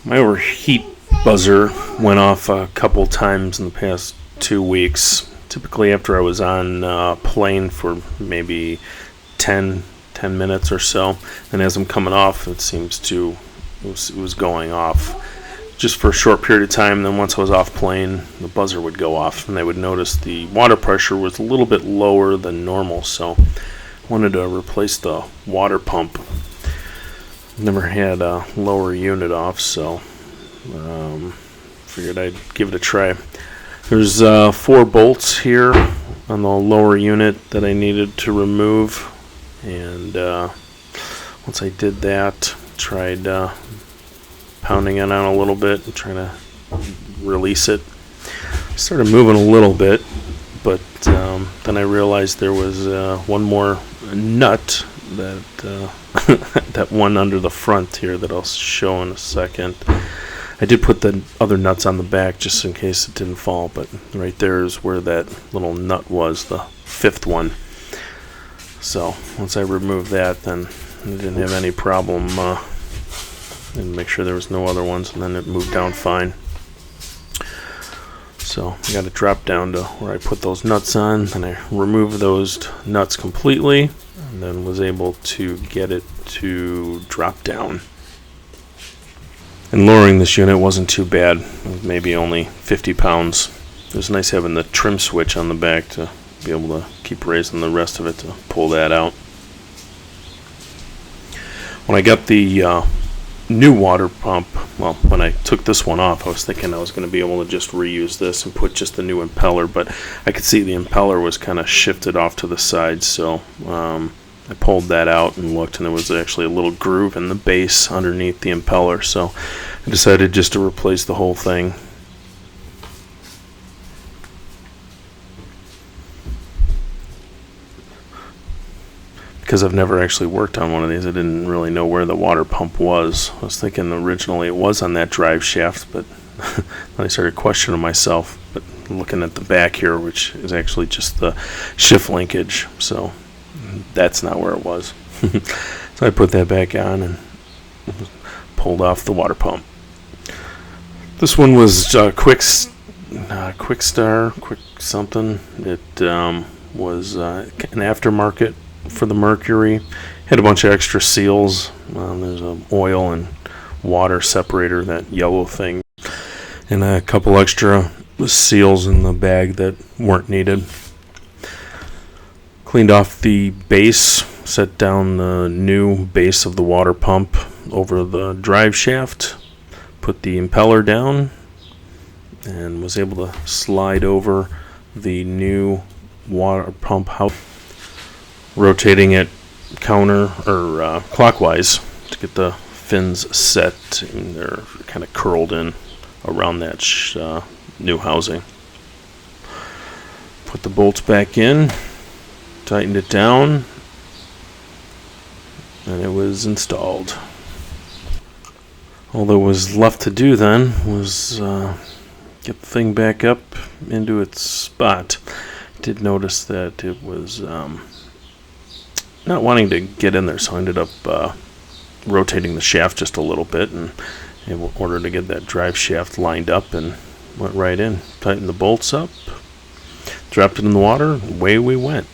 My overheat buzzer went off a couple times in the past 2 weeks. Typically after I was on a plane for maybe 10 minutes or so. And as I'm coming off, it was going off just for a short period of time. Then once I was off plane, the buzzer would go off, and I would notice the water pressure was a little bit lower than normal. So I wanted to replace the water pump. Never had a lower unit off, so figured I'd give it a try. There's 4 bolts here on the lower unit that I needed to remove, and once I did that, tried pounding it on a little bit and trying to release it. Started moving a little bit, but then I realized there was one more nut that that one under the front here that I'll show in a second. I did put the other nuts on the back just in case it didn't fall, but right there is where that little nut was, the 5th one. So once I removed that, then I didn't have any problem. And make sure there was no other ones, and then it moved down fine. So I got it dropped down to where I put those nuts on, and I removed those nuts completely, and then was able to get it to drop down. And lowering this unit wasn't too bad, maybe only 50 pounds. It was nice having the trim switch on the back to be able to keep raising the rest of it to pull that out. When I got the new water pump, well, when I took this one off, I was thinking I was going to be able to just reuse this and put just the new impeller, but I could see the impeller was kind of shifted off to the side, so I pulled that out and looked, and there was actually a little groove in the base underneath the impeller, so I decided just to replace the whole thing. Because I've never actually worked on one of these, I didn't really know where the water pump was. I was thinking originally it was on that drive shaft, but then I started questioning myself, but looking at the back here, which is actually just the shift linkage, so that's not where it was. So I put that back on and pulled off the water pump. This one was quick something. It was an aftermarket for the Mercury. Had a bunch of extra seals. There's an oil and water separator, that yellow thing, and a couple extra seals in the bag that weren't needed. Cleaned off the base, set down the new base of the water pump over the drive shaft, put the impeller down, and was able to slide over the water pump house, rotating it clockwise to get the fins set, and they're kind of curled in around that new housing. Put the bolts back in, tightened it down, and it was installed. All that was left to do then was get the thing back up into its spot. Did notice that it was not wanting to get in there, so I ended up rotating the shaft just a little bit in order to get that drive shaft lined up, and went right in. Tightened the bolts up, dropped it in the water, away we went.